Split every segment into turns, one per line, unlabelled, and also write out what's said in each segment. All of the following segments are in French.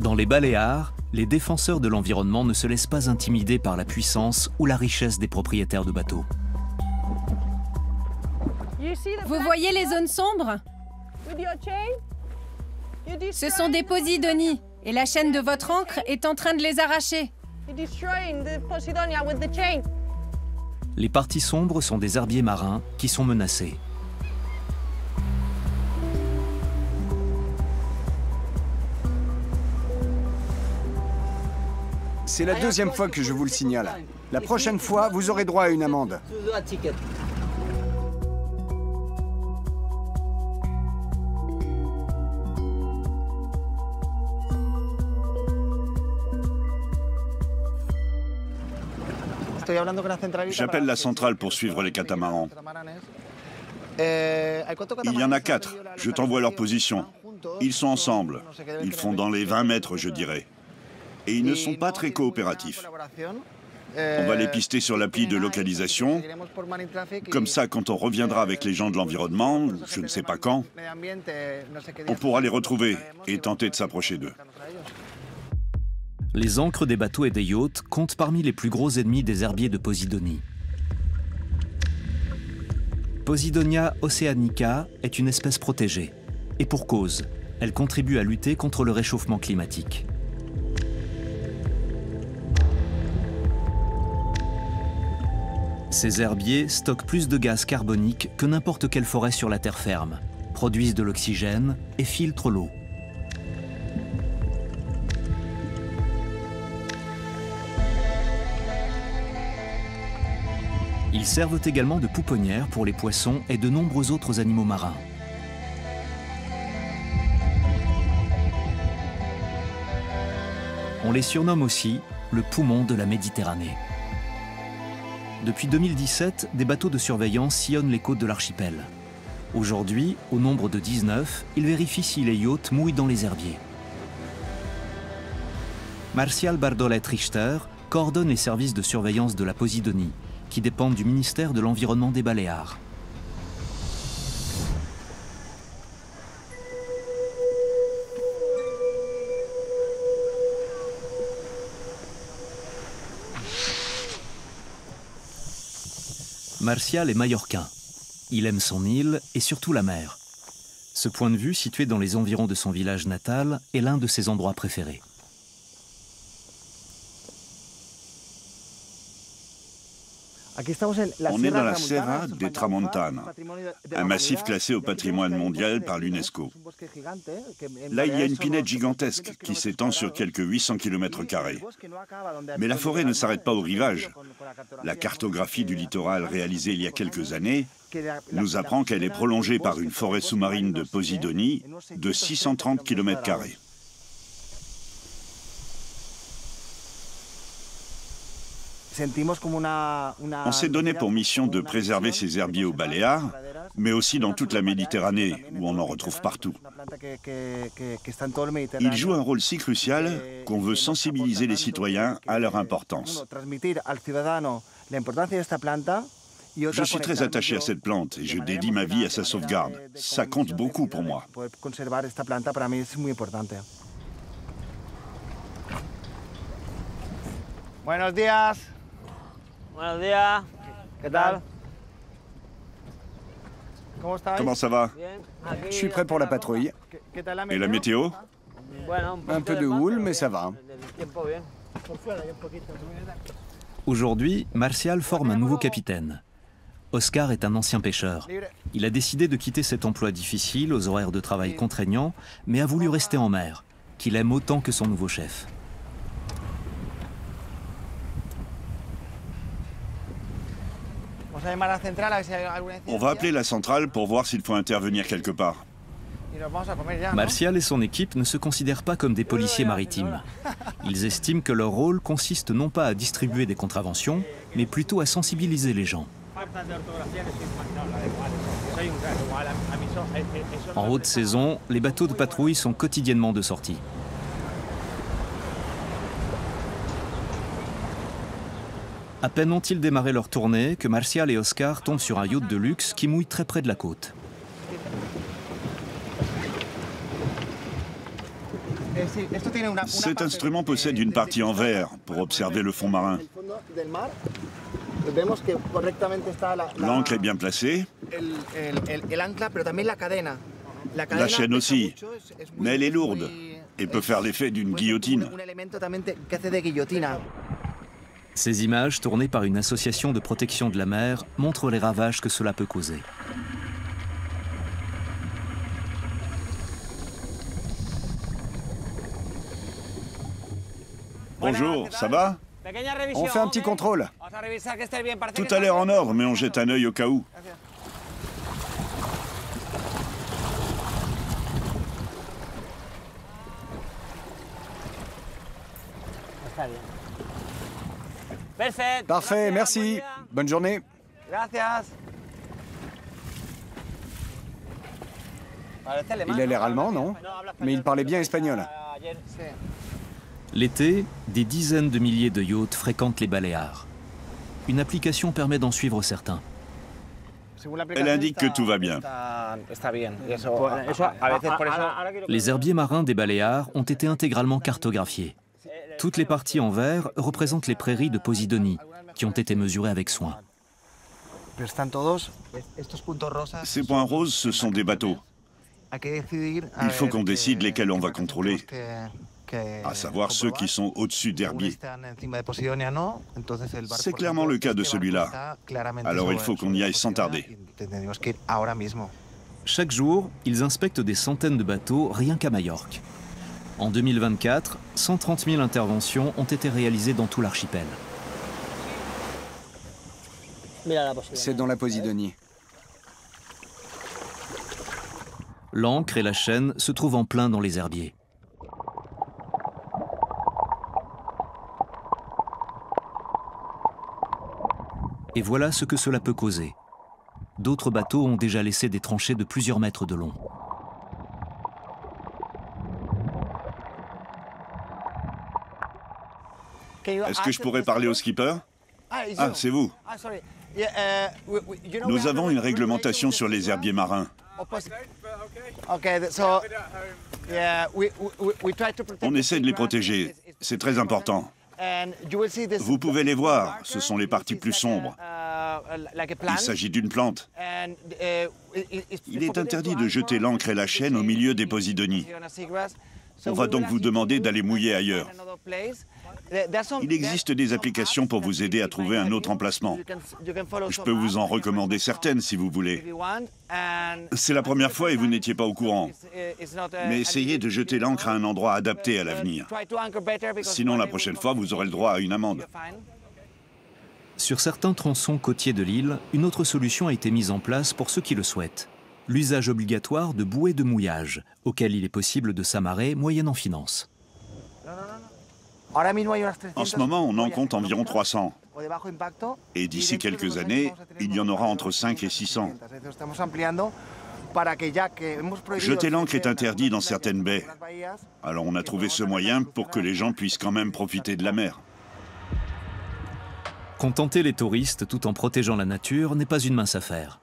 Dans les Baléares, les défenseurs de l'environnement ne se laissent pas intimider par la puissance ou la richesse des propriétaires de bateaux.
Vous voyez les zones sombres? Ce sont des posidonies, et la chaîne de votre ancre est en train de les arracher.
Les parties sombres sont des herbiers marins qui sont menacés.
C'est la deuxième fois que je vous le signale. La prochaine fois, vous aurez droit à une amende.
J'appelle la centrale pour suivre les catamarans. Il y en a 4. Je t'envoie leur position. Ils sont ensemble. Ils font dans les 20 mètres, je dirais. Et ils ne sont pas très coopératifs. On va les pister sur l'appli de localisation. Comme ça, quand on reviendra avec les gens de l'environnement, je ne sais pas quand, on pourra les retrouver et tenter de s'approcher d'eux.
Les ancres des bateaux et des yachts comptent parmi les plus gros ennemis des herbiers de Posidonie. Posidonia oceanica est une espèce protégée. Et pour cause, elle contribue à lutter contre le réchauffement climatique. Ces herbiers stockent plus de gaz carbonique que n'importe quelle forêt sur la terre ferme, produisent de l'oxygène et filtrent l'eau. Ils servent également de pouponnière pour les poissons et de nombreux autres animaux marins. On les surnomme aussi le poumon de la Méditerranée. Depuis 2017, des bateaux de surveillance sillonnent les côtes de l'archipel. Aujourd'hui, au nombre de 19, ils vérifient si les yachts mouillent dans les herbiers. Marcial Bardolet-Richter coordonne les services de surveillance de la Posidonie, qui dépendent du ministère de l'Environnement des Baléares. Marcial est mallorquin. Il aime son île et surtout la mer. Ce point de vue, situé dans les environs de son village natal, est l'un de ses endroits préférés.
On est dans la Serra de Tramontana, un massif classé au patrimoine mondial par l'UNESCO. Là, il y a une pinède gigantesque qui s'étend sur quelques 800 km². Mais la forêt ne s'arrête pas au rivage. La cartographie du littoral réalisée il y a quelques années nous apprend qu'elle est prolongée par une forêt sous-marine de Posidonie de 630 km². On s'est donné pour mission de préserver ces herbiers aux Baléares, mais aussi dans toute la Méditerranée, où on en retrouve partout. Ils jouent un rôle si crucial qu'on veut sensibiliser les citoyens à leur importance. Je suis très attaché à cette plante et je dédie ma vie à sa sauvegarde. Ça compte beaucoup pour moi.
Buenos días. Buenos días. ¿Qué tal?
Comment ça va?
Je suis prêt pour la patrouille.
Et la météo?
Un peu de houle, mais ça va.
Aujourd'hui, Marcial forme un nouveau capitaine. Oscar est un ancien pêcheur. Il a décidé de quitter cet emploi difficile, aux horaires de travail contraignants, mais a voulu rester en mer, qu'il aime autant que son nouveau chef.
On va appeler la centrale pour voir s'il faut intervenir quelque part.
Marcial et son équipe ne se considèrent pas comme des policiers maritimes. Ils estiment que leur rôle consiste non pas à distribuer des contraventions, mais plutôt à sensibiliser les gens. En haute saison, les bateaux de patrouille sont quotidiennement de sortie. À peine ont-ils démarré leur tournée que Marcial et Oscar tombent sur un yacht de luxe qui mouille très près de la côte.
Cet instrument possède une partie en verre pour observer le fond marin. L'ancre est bien placée. La chaîne aussi, mais elle est lourde et peut faire l'effet d'une guillotine.
Ces images, tournées par une association de protection de la mer, montrent les ravages que cela peut causer.
Bonjour, ça va?
On fait un petit contrôle.
Tout a l'air en ordre, mais on jette un œil au cas où.
Parfait, merci. Bonne journée. Il a l'air allemand, non? Mais il parlait bien espagnol.
L'été, des dizaines de milliers de yachts fréquentent les Baléares. Une application permet d'en suivre certains.
Elle indique que tout va bien.
Les herbiers marins des Baléares ont été intégralement cartographiés. Toutes les parties en vert représentent les prairies de Posidonie, qui ont été mesurées avec soin.
Ces points roses, ce sont des bateaux. Il faut qu'on décide lesquels on va contrôler, à savoir ceux qui sont au-dessus d'herbiers. C'est clairement le cas de celui-là. Alors il faut qu'on y aille sans tarder.
Chaque jour, ils inspectent des centaines de bateaux rien qu'à Majorque. En 2024, 130 000 interventions ont été réalisées dans tout l'archipel.
C'est dans la Posidonie.
L'ancre et la chaîne se trouvent en plein dans les herbiers. Et voilà ce que cela peut causer. D'autres bateaux ont déjà laissé des tranchées de plusieurs mètres de long.
Est-ce que je pourrais parler au skipper? Ah, c'est vous. Nous avons une réglementation sur les herbiers marins. On essaie de les protéger. C'est très important. Vous pouvez les voir, ce sont les parties plus sombres. Il s'agit d'une plante. Il est interdit de jeter l'ancre et la chaîne au milieu des Posidonies. On va donc vous demander d'aller mouiller ailleurs. Il existe des applications pour vous aider à trouver un autre emplacement. Je peux vous en recommander certaines si vous voulez. C'est la première fois et vous n'étiez pas au courant. Mais essayez de jeter l'ancre à un endroit adapté à l'avenir. Sinon, la prochaine fois, vous aurez le droit à une amende.
Sur certains tronçons côtiers de l'île, une autre solution a été mise en place pour ceux qui le souhaitent. L'usage obligatoire de bouées de mouillage, auquel il est possible de s'amarrer moyennant finance.
En ce moment, on en compte environ 300. Et d'ici quelques années, il y en aura entre 5 et 600. Jeter l'ancre est interdit dans certaines baies. Alors on a trouvé ce moyen pour que les gens puissent quand même profiter de la mer.
Contenter les touristes tout en protégeant la nature n'est pas une mince affaire.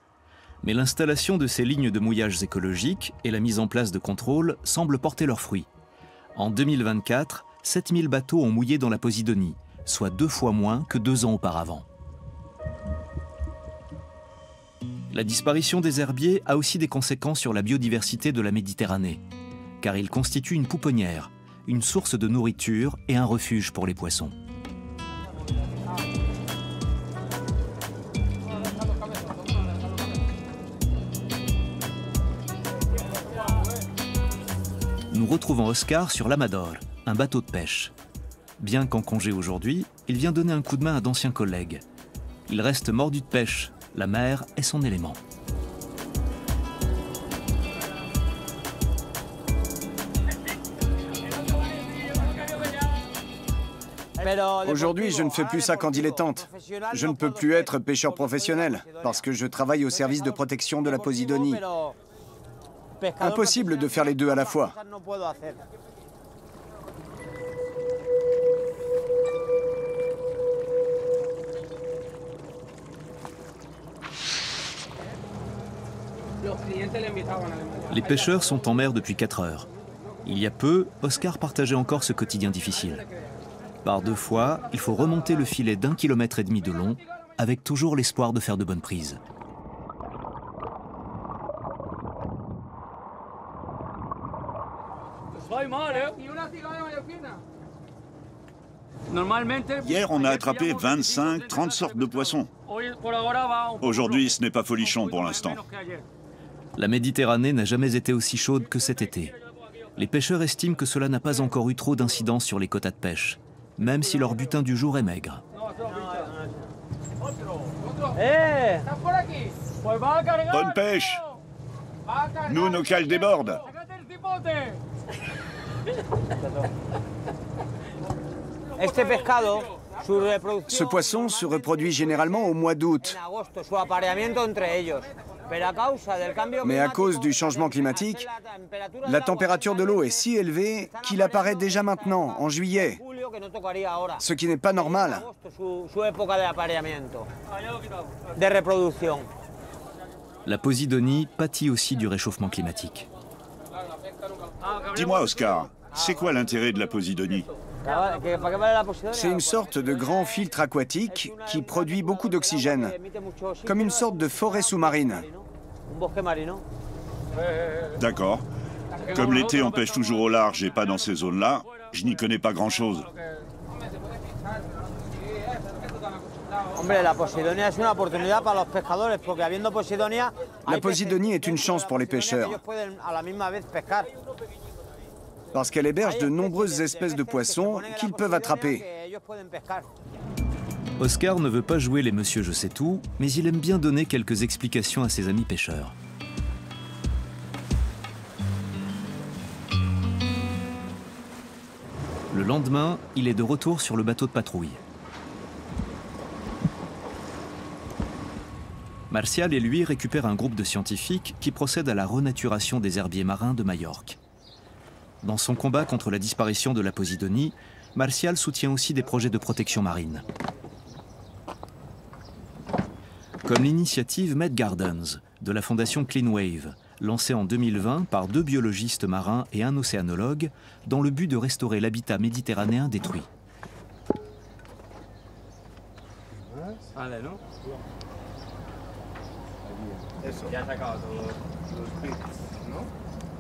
Mais l'installation de ces lignes de mouillage écologiques et la mise en place de contrôles semblent porter leurs fruits. En 2024, 7000 bateaux ont mouillé dans la Posidonie, soit 2 fois moins que 2 ans auparavant. La disparition des herbiers a aussi des conséquences sur la biodiversité de la Méditerranée, car ils constituent une pouponnière, une source de nourriture et un refuge pour les poissons. Nous retrouvons Oscar sur l'Amador, un bateau de pêche. Bien qu'en congé aujourd'hui, il vient donner un coup de main à d'anciens collègues. Il reste mordu de pêche, la mer est son élément.
Aujourd'hui, je ne fais plus ça qu'en dilettante. Je ne peux plus être pêcheur professionnel, parce que je travaille au service de protection de la Posidonie. Impossible de faire les deux à la fois.
Les pêcheurs sont en mer depuis 4 heures. Il y a peu, Oscar partageait encore ce quotidien difficile. Par 2 fois, il faut remonter le filet d'1,5 km de long, avec toujours l'espoir de faire de bonnes prises.
Hier, on a attrapé 25-30 sortes de poissons. Aujourd'hui, ce n'est pas folichon pour l'instant.
La Méditerranée n'a jamais été aussi chaude que cet été. Les pêcheurs estiment que cela n'a pas encore eu trop d'incidence sur les quotas de pêche, même si leur butin du jour est maigre.
Bonne pêche! Nous, nos cales débordent.
Ce poisson se reproduit généralement au mois d'août. Mais à cause du changement climatique, la température de l'eau est si élevée qu'il apparaît déjà maintenant, en juillet, ce qui n'est pas normal.
La Posidonie pâtit aussi du réchauffement climatique.
Dis-moi, Oscar, c'est quoi l'intérêt de la Posidonie?
C'est une sorte de grand filtre aquatique qui produit beaucoup d'oxygène, comme une sorte de forêt sous-marine.
D'accord. Comme l'été on pêche toujours au large et pas dans ces zones-là, je n'y connais pas grand-chose.
La Posidonie est une chance pour les pêcheurs, parce qu'elle héberge de nombreuses espèces de poissons qu'ils peuvent attraper.
Oscar ne veut pas jouer les monsieur je sais tout, mais il aime bien donner quelques explications à ses amis pêcheurs. Le lendemain, il est de retour sur le bateau de patrouille. Martial et lui récupèrent un groupe de scientifiques qui procèdent à la renaturation des herbiers marins de Majorque. Dans son combat contre la disparition de la Posidonie, Martial soutient aussi des projets de protection marine. Comme l'initiative Med Gardens de la fondation Clean Wave, lancée en 2020 par 2 biologistes marins et un océanologue, dans le but de restaurer l'habitat méditerranéen détruit.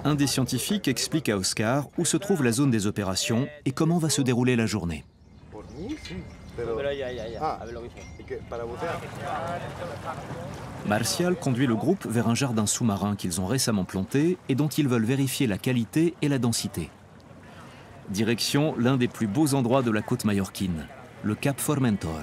Un des scientifiques explique à Oscar où se trouve la zone des opérations et comment va se dérouler la journée. Martial conduit le groupe vers un jardin sous-marin qu'ils ont récemment planté et dont ils veulent vérifier la qualité et la densité. Direction l'un des plus beaux endroits de la côte majorquine, le Cap Formentor.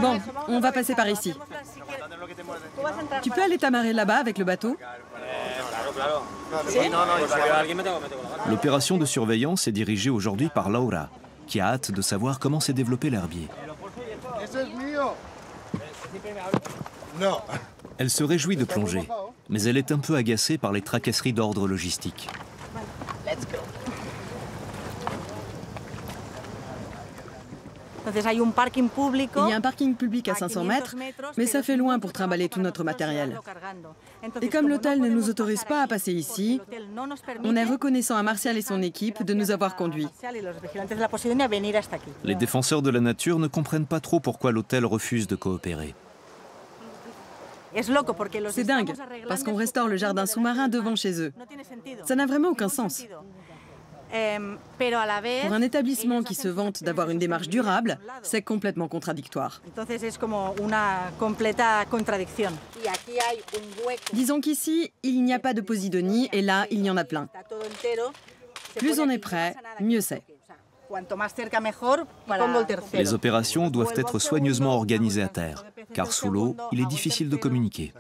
Bon, on va passer par ici. Tu peux aller t'amarrer là-bas avec le bateau?
L'opération de surveillance est dirigée aujourd'hui par Laura, qui a hâte de savoir comment s'est développé l'herbier. Elle se réjouit de plonger, mais elle est un peu agacée par les tracasseries d'ordre logistique.
Il y a un parking public à 500 mètres, mais ça fait loin pour trimballer tout notre matériel. Et comme l'hôtel ne nous autorise pas à passer ici, on est reconnaissant à Martial et son équipe de nous avoir conduits.
Les défenseurs de la nature ne comprennent pas trop pourquoi l'hôtel refuse de coopérer.
C'est dingue, parce qu'on restaure le jardin sous-marin devant chez eux. Ça n'a vraiment aucun sens. Pour un établissement qui se vante d'avoir une démarche durable, c'est complètement contradictoire. Disons qu'ici, il n'y a pas de Posidonie et là, il y en a plein. Plus on est prêt, mieux c'est.
Les opérations doivent être soigneusement organisées à terre, car sous l'eau, il est difficile de communiquer.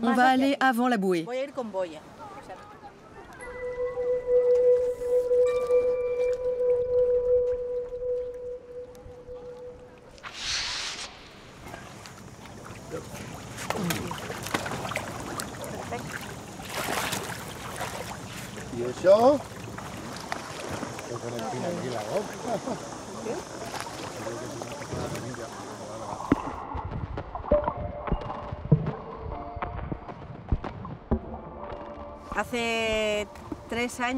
On va aller avant la bouée.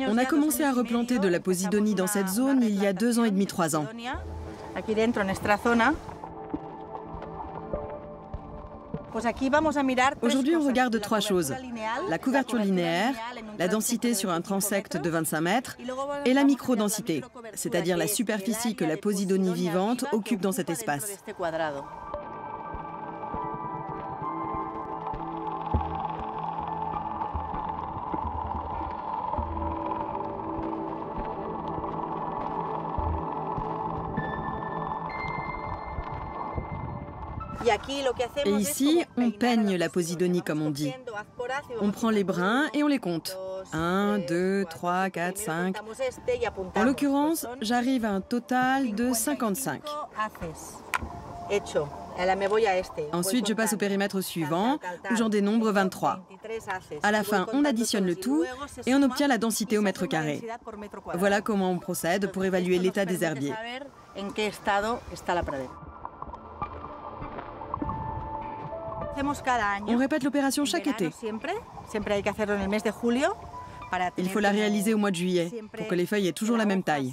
On a commencé à replanter de la posidonie dans cette zone il y a 2 ans et demi, 3 ans. Aujourd'hui, on regarde 3 choses. La couverture linéaire, la densité sur un transect de 25 mètres et la microdensité, c'est-à-dire la superficie que la posidonie vivante occupe dans cet espace. Et ici, on peigne la posidonie comme on dit. On prend les brins et on les compte. 1, 2, 3, 4, 5. En l'occurrence, j'arrive à un total de 55. Ensuite, je passe au périmètre suivant, où j'en dénombre 23. À la fin, on additionne le tout et on obtient la densité au mètre carré. Voilà comment on procède pour évaluer l'état des herbiers. On répète l'opération chaque été. Il faut la réaliser au mois de juillet, pour que les feuilles aient toujours la même taille.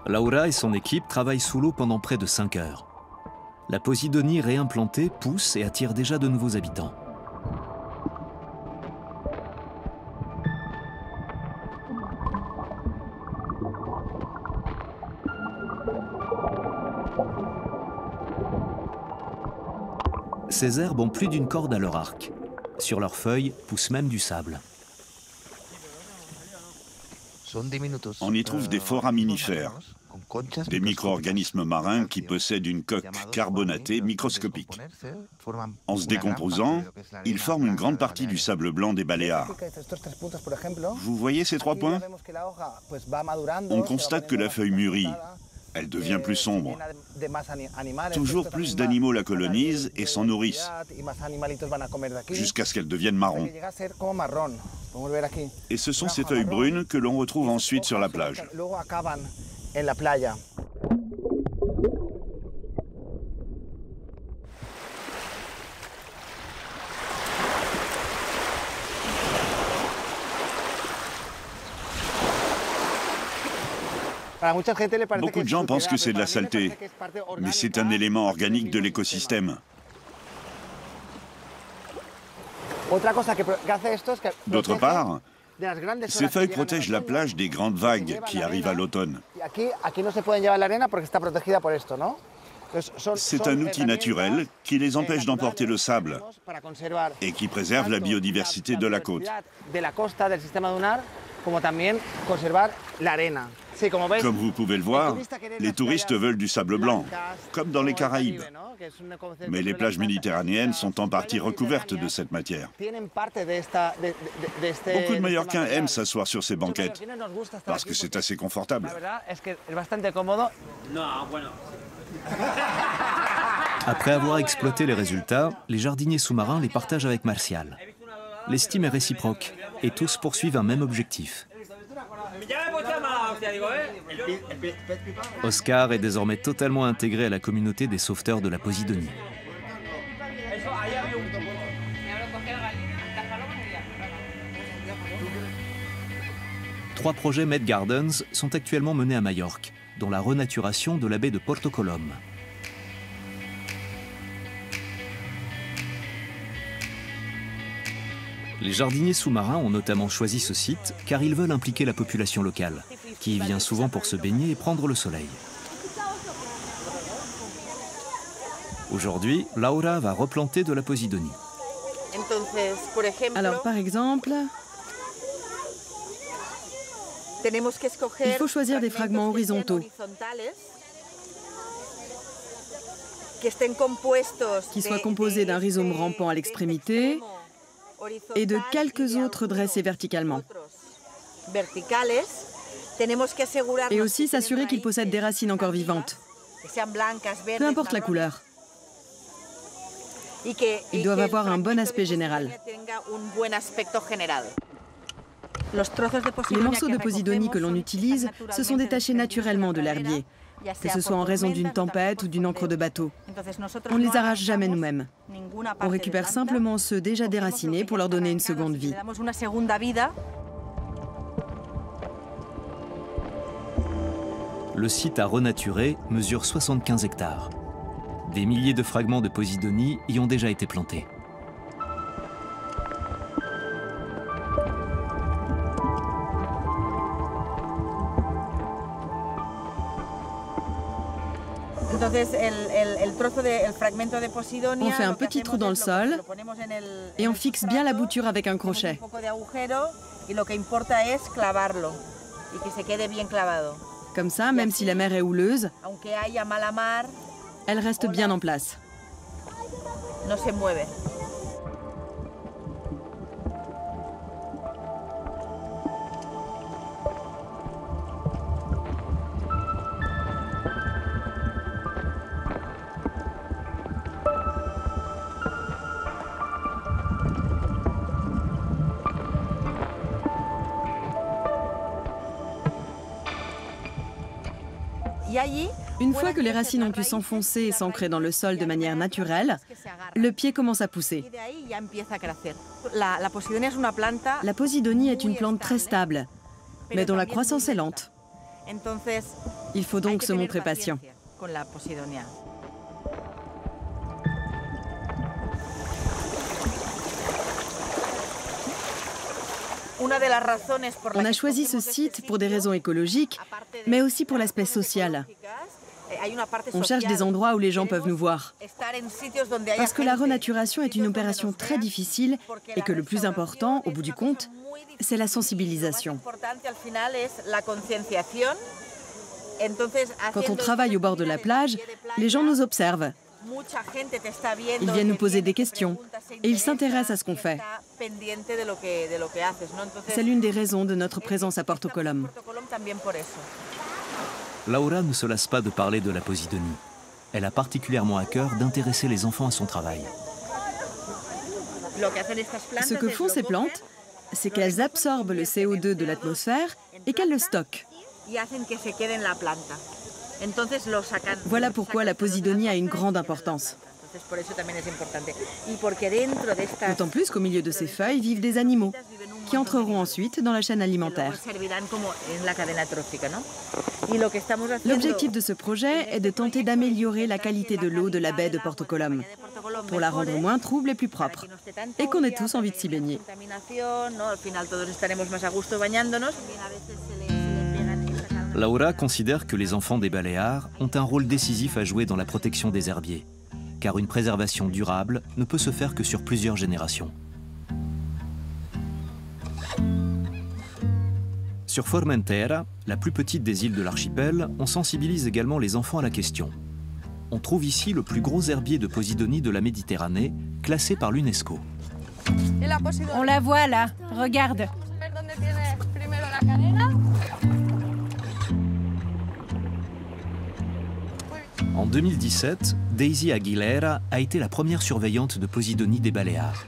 Laura et son équipe travaillent sous l'eau pendant près de 5 heures. La posidonie réimplantée pousse et attire déjà de nouveaux habitants. Ces herbes ont plus d'une corde à leur arc. Sur leurs feuilles pousse même du sable.
On y trouve des foraminifères, des micro-organismes marins qui possèdent une coque carbonatée microscopique. En se décomposant, ils forment une grande partie du sable blanc des Baléares. Vous voyez ces 3 points? On constate que la feuille mûrit. Elle devient plus sombre. Toujours plus d'animaux la colonisent et s'en nourrissent, jusqu'à ce qu'elle devienne marron. Et ce sont ces feuilles brunes que l'on retrouve ensuite sur la plage. Beaucoup de gens pensent que c'est de la saleté, mais c'est un élément organique de l'écosystème. D'autre part, ces feuilles protègent la plage des grandes vagues qui arrivent à l'automne. C'est un outil naturel qui les empêche d'emporter le sable et qui préserve la biodiversité de la côte. Comme vous pouvez le voir, les touristes veulent du sable blanc, comme dans les Caraïbes. Mais les plages méditerranéennes sont en partie recouvertes de cette matière. Beaucoup de Mallorquins aiment s'asseoir sur ces banquettes, parce que c'est assez confortable.
Après avoir exploité les résultats, les jardiniers sous-marins les partagent avec Martial. L'estime est réciproque, et tous poursuivent un même objectif. Oscar est désormais totalement intégré à la communauté des sauveteurs de la Posidonie. Trois projets Med Gardens sont actuellement menés à Majorque, dont la renaturation de la baie de Porto Colom. Les jardiniers sous-marins ont notamment choisi ce site car ils veulent impliquer la population locale, qui y vient souvent pour se baigner et prendre le soleil. Aujourd'hui, Laura va replanter de la Posidonie.
Alors, par exemple, il faut choisir des fragments horizontaux qui soient composés d'un rhizome rampant à l'extrémité et de quelques autres dressés verticalement. Et aussi s'assurer qu'ils possèdent des racines encore vivantes, peu importe la couleur. Ils doivent avoir un bon aspect général. Les morceaux de posidonie que l'on utilise se sont détachés naturellement de l'herbier, que ce soit en raison d'une tempête ou d'une encre de bateau. On ne les arrache jamais nous-mêmes. On récupère simplement ceux déjà déracinés pour leur donner une seconde vie.
Le site à renaturer mesure 75 hectares. Des milliers de fragments de posidonie y ont déjà été plantés.
On fait un petit trou dans le sol et on fixe bien la bouture avec un crochet. Comme ça, même si la mer est houleuse, elle reste bien en place. Une fois que les racines ont pu s'enfoncer et s'ancrer dans le sol de manière naturelle, le pied commence à pousser. La posidonie est une plante très stable, mais dont la croissance est lente. Il faut donc se montrer patient. On a choisi ce site pour des raisons écologiques, mais aussi pour l'aspect social. On cherche des endroits où les gens peuvent nous voir. Parce que la renaturation est une opération très difficile et que le plus important, au bout du compte, c'est la sensibilisation. Quand on travaille au bord de la plage, les gens nous observent. Ils viennent nous poser des questions et ils s'intéressent à ce qu'on fait. C'est l'une des raisons de notre présence à Porto Colom.
Laura ne se lasse pas de parler de la posidonie. Elle a particulièrement à cœur d'intéresser les enfants à son travail.
Ce que font ces plantes, c'est qu'elles absorbent le CO2 de l'atmosphère et qu'elles le stockent. Voilà pourquoi la posidonie a une grande importance. D'autant plus qu'au milieu de ces feuilles vivent des animaux, qui entreront ensuite dans la chaîne alimentaire. L'objectif de ce projet est de tenter d'améliorer la qualité de l'eau de la baie de Porto Colom, pour la rendre moins trouble et plus propre, et qu'on ait tous envie de s'y baigner.
Laura considère que les enfants des Baléares ont un rôle décisif à jouer dans la protection des herbiers, car une préservation durable ne peut se faire que sur plusieurs générations. Sur Formentera, la plus petite des îles de l'archipel, on sensibilise également les enfants à la question. On trouve ici le plus gros herbier de posidonie de la Méditerranée, classé par l'UNESCO.
On la voit là, regarde.
En 2017, Daisy Aguilera a été la première surveillante de posidonie des Baléares.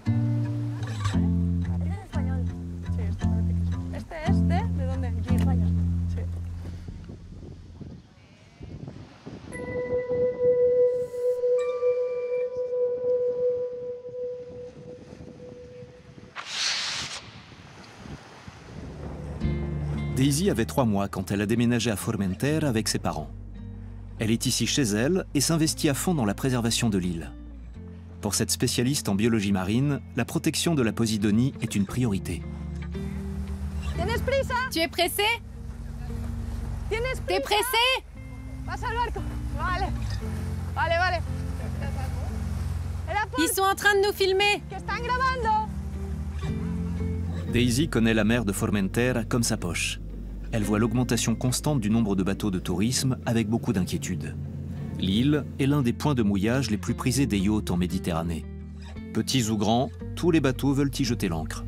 Daisy avait 3 mois quand elle a déménagé à Formentera avec ses parents. Elle est ici chez elle et s'investit à fond dans la préservation de l'île. Pour cette spécialiste en biologie marine, la protection de la posidonie est une priorité.
Tu es pressé? T'es pressé? Ils sont en train de nous filmer.
Daisy connaît la mer de Formentera comme sa poche. Elle voit l'augmentation constante du nombre de bateaux de tourisme avec beaucoup d'inquiétude. L'île est l'un des points de mouillage les plus prisés des yachts en Méditerranée. Petits ou grands, tous les bateaux veulent y jeter l'ancre.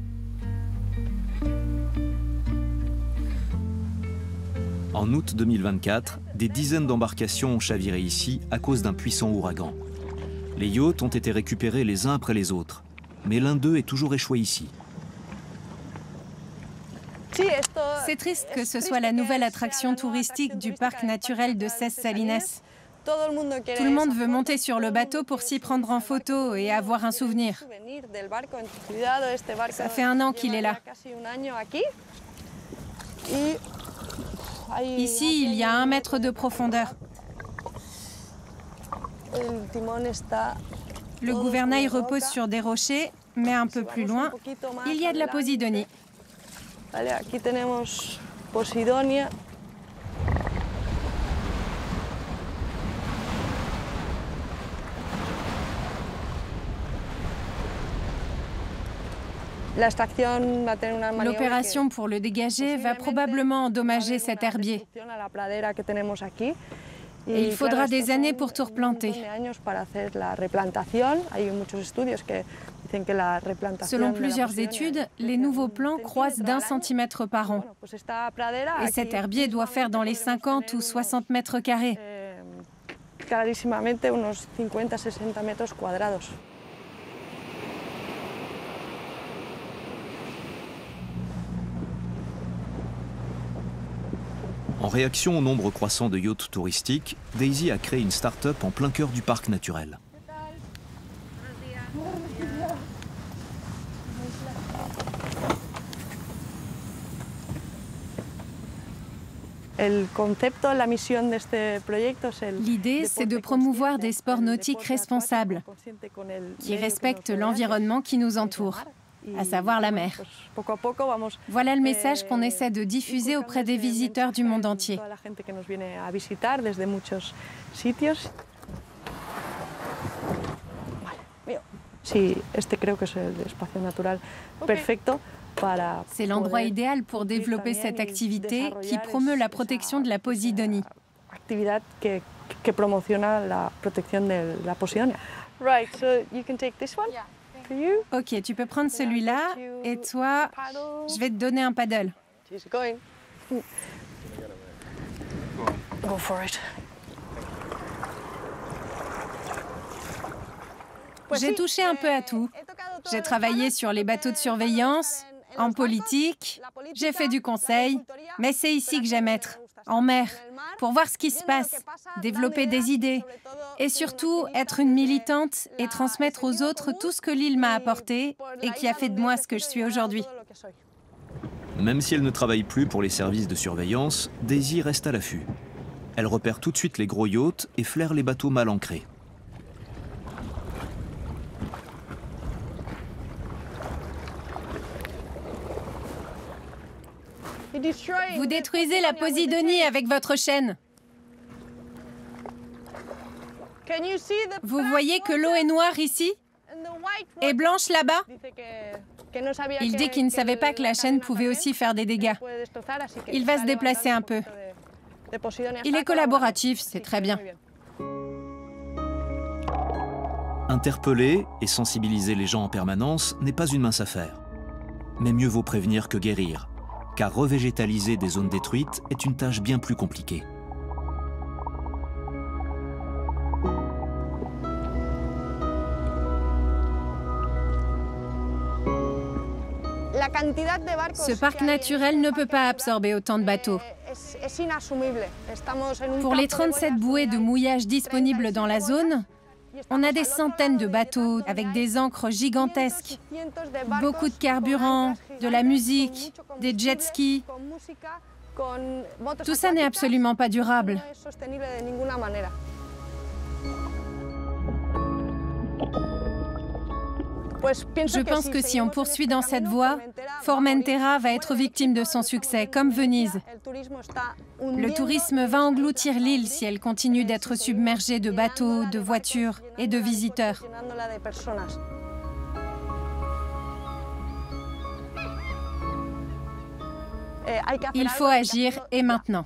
En août 2024, des dizaines d'embarcations ont chaviré ici à cause d'un puissant ouragan. Les yachts ont été récupérés les uns après les autres, mais l'un d'eux est toujours échoué ici.
C'est triste que ce soit la nouvelle attraction touristique du parc naturel de Ses Salines. Tout le monde veut monter sur le bateau pour s'y prendre en photo et avoir un souvenir. Ça fait 1 an qu'il est là. Ici, il y a 1 mètre de profondeur. Le gouvernail repose sur des rochers, mais un peu plus loin, il y a de la Posidonie. L'opération pour le dégager va probablement endommager cet herbier. Et il faudra des années pour tout replanter. Selon plusieurs études, les nouveaux plants croissent d'1 centimètre par an. Et cet herbier doit faire dans les 50 ou 60 mètres carrés.
En réaction au nombre croissant de yachts touristiques, Daisy a créé une start-up en plein cœur du parc naturel.
L'idée, c'est de promouvoir des sports nautiques responsables, qui respectent l'environnement qui nous entoure, à savoir la mer. Voilà le message qu'on essaie de diffuser auprès des visiteurs du monde entier. C'est l'endroit idéal pour développer cette activité qui promeut la protection de la Posidonie. Ok, tu peux prendre celui-là, et toi, je vais te donner un paddle. J'ai touché un peu à tout. J'ai travaillé sur les bateaux de surveillance, en politique, j'ai fait du conseil, mais c'est ici que j'aime être, en mer, pour voir ce qui se passe, développer des idées, et surtout être une militante et transmettre aux autres tout ce que l'île m'a apporté et qui a fait de moi ce que je suis aujourd'hui.
Même si elle ne travaille plus pour les services de surveillance, Daisy reste à l'affût. Elle repère tout de suite les gros yachts et flaire les bateaux mal ancrés.
Vous détruisez la Posidonie avec votre chaîne. Vous voyez que l'eau est noire ici et blanche là-bas? Il dit qu'il ne savait pas que la chaîne pouvait aussi faire des dégâts. Il va se déplacer un peu. Il est collaboratif, c'est très bien.
Interpeller et sensibiliser les gens en permanence n'est pas une mince affaire. Mais mieux vaut prévenir que guérir, car revégétaliser des zones détruites est une tâche bien plus compliquée.
Ce parc naturel ne peut pas absorber autant de bateaux. Pour les 37 bouées de mouillage disponibles dans la zone, on a des centaines de bateaux avec des ancres gigantesques, beaucoup de carburant, de la musique, des jet skis. Tout ça n'est absolument pas durable. Je pense que si on poursuit dans cette voie, Formentera va être victime de son succès, comme Venise. Le tourisme va engloutir l'île si elle continue d'être submergée de bateaux, de voitures et de visiteurs. Il faut agir, et maintenant.